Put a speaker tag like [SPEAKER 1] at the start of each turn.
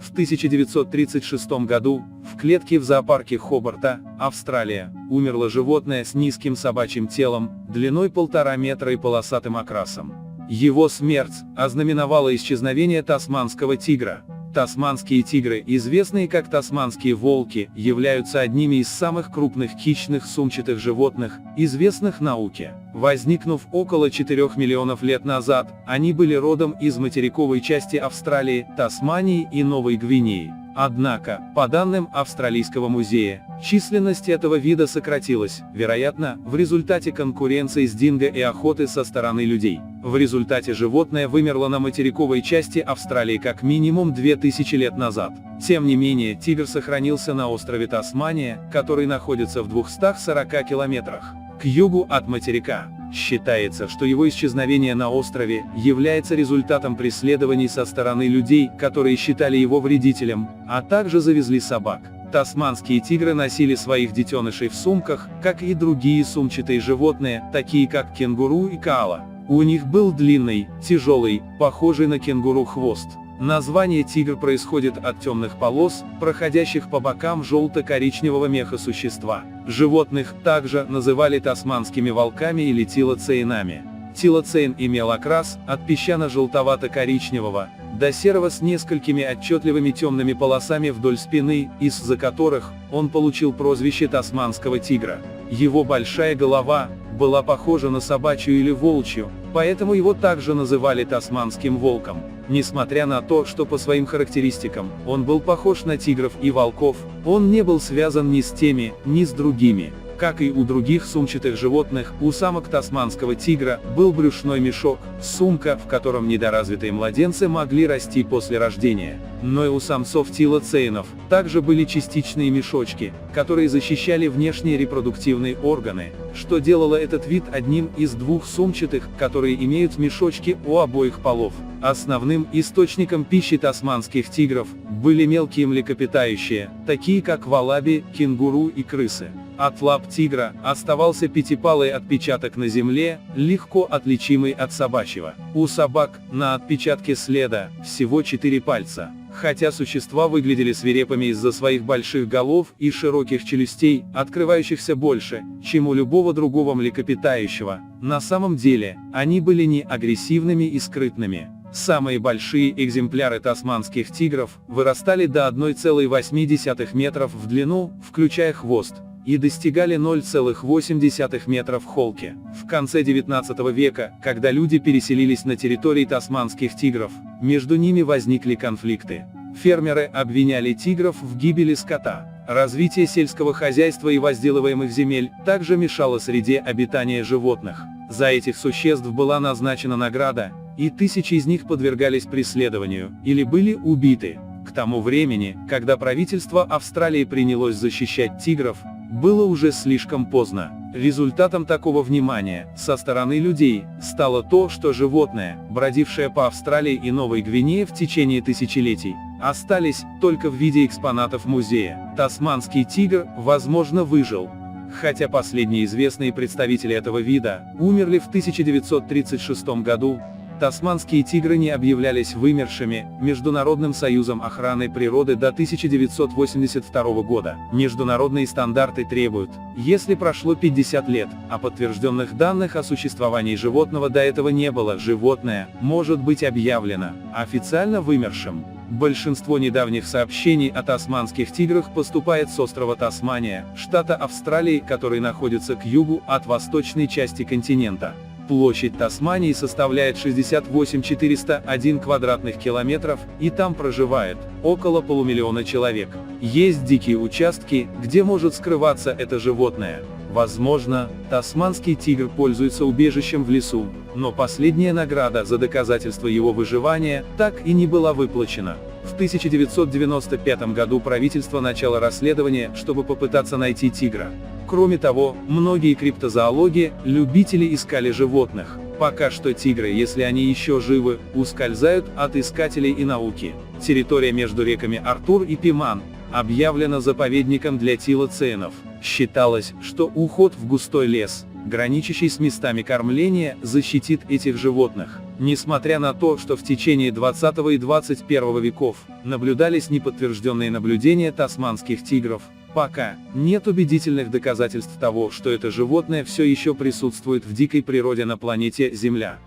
[SPEAKER 1] В 1936 году, в клетке в зоопарке Хобарта, Австралия, умерло животное с низким собачьим телом, длиной 1,5 метра и полосатым окрасом. Его смерть ознаменовала исчезновение тасманского тигра. Тасманские тигры, известные как тасманские волки, являются одними из самых крупных хищных сумчатых животных, известных науке. Возникнув около 4 миллионов лет назад, они были родом из материковой части Австралии, Тасмании и Новой Гвинеи. Однако, по данным Австралийского музея, численность этого вида сократилась, вероятно, в результате конкуренции с динго и охоты со стороны людей. В результате животное вымерло на материковой части Австралии как минимум 2000 лет назад. Тем не менее, тигр сохранился на острове Тасмания, который находится в 240 километрах к югу от материка. Считается, что его исчезновение на острове является результатом преследований со стороны людей, которые считали его вредителем, а также завезли собак. Тасманские тигры носили своих детенышей в сумках, как и другие сумчатые животные, такие как кенгуру и коала. У них был длинный, тяжелый, похожий на кенгуру хвост. Название тигр происходит от темных полос, проходящих по бокам желто-коричневого меха существа. Животных также называли тасманскими волками или тилоцеинами. Тилоцеин имел окрас от песчано-желтовато-коричневого до серого с несколькими отчетливыми темными полосами вдоль спины, из-за которых он получил прозвище тасманского тигра. Его большая голова была похожа на собачью или волчью, поэтому его также называли тасманским волком. Несмотря на то, что по своим характеристикам он был похож на тигров и волков, он не был связан ни с теми, ни с другими. Как и у других сумчатых животных, у самок тасманского тигра был брюшной мешок, сумка, в котором недоразвитые младенцы могли расти после рождения. Но и у самцов тилоцеинов также были частичные мешочки, которые защищали внешние репродуктивные органы, что делало этот вид одним из двух сумчатых, которые имеют мешочки у обоих полов. Основным источником пищи тасманских тигров были мелкие млекопитающие, такие как валаби, кенгуру и крысы. От лап тигра оставался пятипалый отпечаток на земле, легко отличимый от собачьего. У собак на отпечатке следа всего 4 пальца. Хотя существа выглядели свирепыми из-за своих больших голов и широких челюстей, открывающихся больше, чем у любого другого млекопитающего, на самом деле, они были не агрессивными и скрытными. Самые большие экземпляры тасманских тигров вырастали до 1,8 метров в длину, включая хвост, и достигали 0,8 метра в холке. В конце 19 века, когда люди переселились на территории тасманских тигров, между ними возникли конфликты. Фермеры обвиняли тигров в гибели скота. Развитие сельского хозяйства и возделываемых земель также мешало среде обитания животных. За этих существ была назначена награда, и тысячи из них подвергались преследованию, или были убиты. К тому времени, когда правительство Австралии принялось защищать тигров, было уже слишком поздно. Результатом такого внимания со стороны людей стало то, что животные, бродившие по Австралии и Новой Гвинее в течение тысячелетий, остались только в виде экспонатов музея. Тасманский тигр, возможно, выжил. Хотя последние известные представители этого вида умерли в 1936 году, тасманские тигры не объявлялись вымершими Международным союзом охраны природы до 1982 года. Международные стандарты требуют, если прошло 50 лет, а подтвержденных данных о существовании животного до этого не было, животное может быть объявлено официально вымершим. Большинство недавних сообщений о тасманских тиграх поступает с острова Тасмания, штата Австралии, который находится к югу от восточной части континента. Площадь Тасмании составляет 68 401 квадратных километров, и там проживает около полумиллиона человек. Есть дикие участки, где может скрываться это животное. Возможно, тасманский тигр пользуется убежищем в лесу, но последняя награда за доказательство его выживания так и не была выплачена. В 1995 году правительство начало расследование, чтобы попытаться найти тигра. Кроме того, многие криптозоологи, любители искали животных. Пока что тигры, если они еще живы, ускользают от искателей и науки. Территория между реками Артур и Пиман объявлена заповедником для тилоцеинов. Считалось, что уход в густой лес граничащий с местами кормления, защитит этих животных. Несмотря на то, что в течение 20 и 21 веков наблюдались неподтвержденные наблюдения тасманских тигров, пока нет убедительных доказательств того, что это животное все еще присутствует в дикой природе на планете Земля.